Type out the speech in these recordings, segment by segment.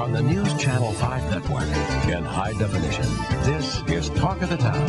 on the News Channel 5 network in high definition. This is Talk of the Town.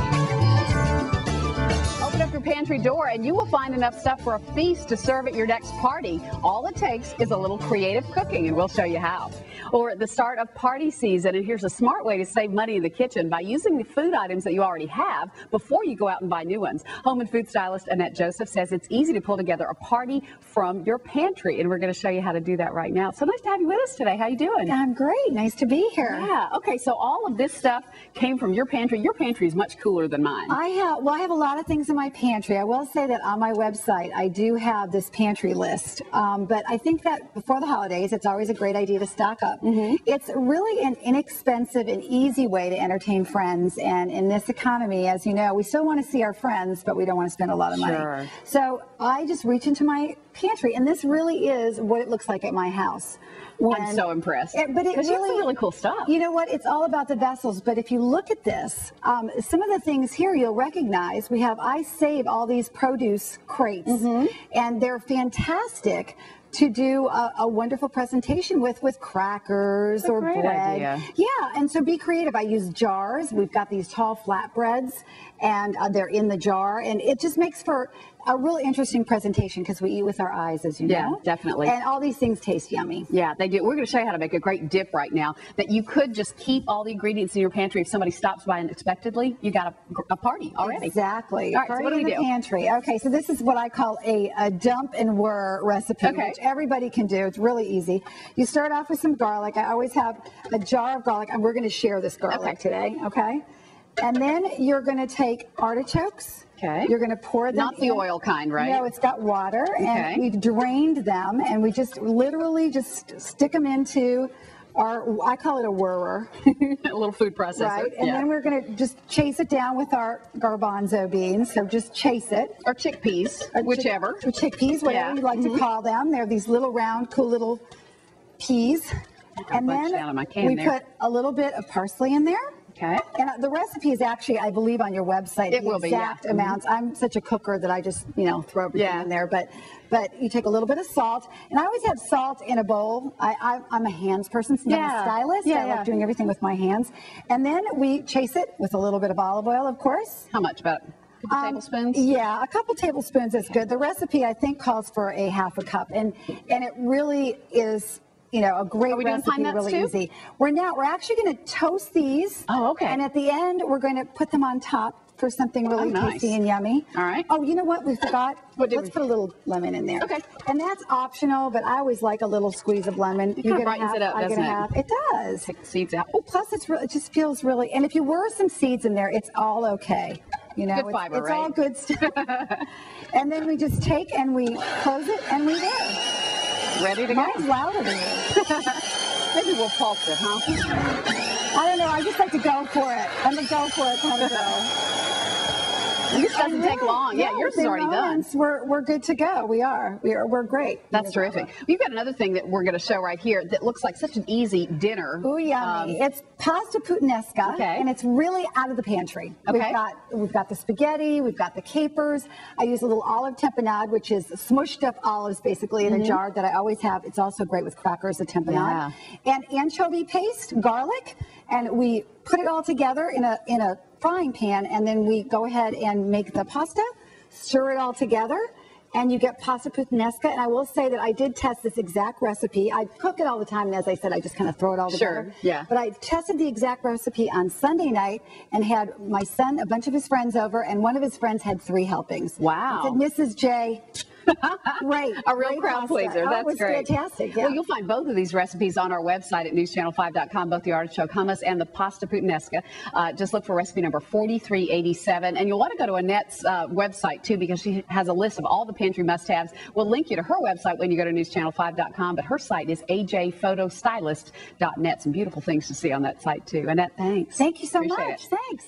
Open up your pantry door and you will find enough stuff for a feast to serve at your next party. All it takes is a little creative cooking, and we'll show you how. Or at the start of party season, and here's a smart way to save money in the kitchen by using the food items that you already have before you go out and buy new ones. Home and food stylist Annette says it's easy to pull together a party from your pantry, and we're going to show you how to do that right now. So nice to have you with us today. How you doing? I'm great. Nice to be here. Yeah. Okay. So all of this stuff came from your pantry. Your pantry is much cooler than mine. I have a lot of things in my pantry. I will say that on my website, I do have this pantry list. But I think that before the holidays, it's always a great idea to stock up. It's really an inexpensive and easy way to entertain friends. And in this economy, as you know, we still want to see our friends, but we don't want to spend a lot of money. So I just reach into my pantry, and this really is what it looks like at my house. I'm so impressed. But it really cool stuff. You know what? It's all about the vessels. But if you look at this, some of the things here you'll recognize. I save all these produce crates, and they're fantastic to do a wonderful presentation with crackers or bread. Idea. Yeah, and so be creative. I use jars. We've got these tall flatbreads, and they're in the jar, and it just makes for a really interesting presentation because we eat with our eyes, as you know. Yeah, definitely. And all these things taste yummy. Yeah, they do. We're going to show you how to make a great dip right now that you could just keep all the ingredients in your pantry. If somebody stops by unexpectedly, you got a party already. Exactly. All right, so what do we do? Pantry. Okay, so this is what I call a dump and whir recipe, which everybody can do. It's really easy. You start off with some garlic. I always have a jar of garlic, and we're going to share this garlic today, okay? And then you're going to take artichokes. Okay. You're going to pour them Not the oil kind, right? No, it's got water, and we've drained them, and we just literally just stick them into I call it a whirrer. A little food processor. Right, and then we're going to just chase it down with our garbanzo beans, so just chase it. Or chickpeas, whichever. Chickpeas, whatever you like to call them. They're these little round, cool little peas. And then we put a little bit of parsley in there. Okay. And the recipe is actually, I believe, on your website. It will be, exact amounts. I'm such a cooker that I just, throw everything in there. But you take a little bit of salt, and I always have salt in a bowl. I'm a hands person, since I'm a stylist. I like doing everything with my hands. And then we chase it with a little bit of olive oil, of course. How much? About a couple tablespoons? Yeah, a couple tablespoons is good. The recipe, I think, calls for a half a cup, and it really is. A great recipe, really easy. We're actually going to toast these. Oh, okay. And at the end, we're going to put them on top for something really tasty and yummy. All right. Oh, you know what? We forgot. Let's put a little lemon in there. Okay. And that's optional, but I always like a little squeeze of lemon. It kind of brightens it up, doesn't it? It does. Take the seeds out. Oh, plus it just feels really. And if you whir some seeds in there, it's all okay. Good fiber, it's all good stuff. And then we just take and we close it and we whir. Ready to go? Mine's louder than you. Maybe we'll pulse it, huh? I don't know. I just like to go for it. I'm a go for it kind of girl. This doesn't take long. Yeah, yours is already done. We're good to go. We're great. That's terrific. We've got another thing that we're going to show right here that looks like such an easy dinner. Ooh, yummy. It's pasta puttanesca, and it's really out of the pantry. Okay. We've got the spaghetti, we've got the capers. I use a little olive tempanade, which is smushed up olives basically in a jar that I always have. It's also great with crackers, the tempanade. And anchovy paste, garlic, and we put it all together in a frying pan, and then we go ahead and make the pasta, stir it all together, and you get pasta puttanesca. And I will say that I did test this exact recipe. I cook it all the time, and as I said, I just kind of throw it all together. Yeah. But I tested the exact recipe on Sunday night and had my son, a bunch of his friends over, and one of his friends had 3 helpings. Wow. I said, Mrs. J, great. A real crowd pleaser. That's great. Fantastic. Yeah. Well, you'll find both of these recipes on our website at newschannel5.com, both the artichoke hummus and the pasta puttanesca. Just look for recipe number 4387. And you'll want to go to Annette's website, too, because she has a list of all the pantry must-haves. We'll link you to her website when you go to newschannel5.com, but her site is ajphotostylist.net. Some beautiful things to see on that site, too. Annette, thanks. Thank you so Appreciate much. it. Thanks.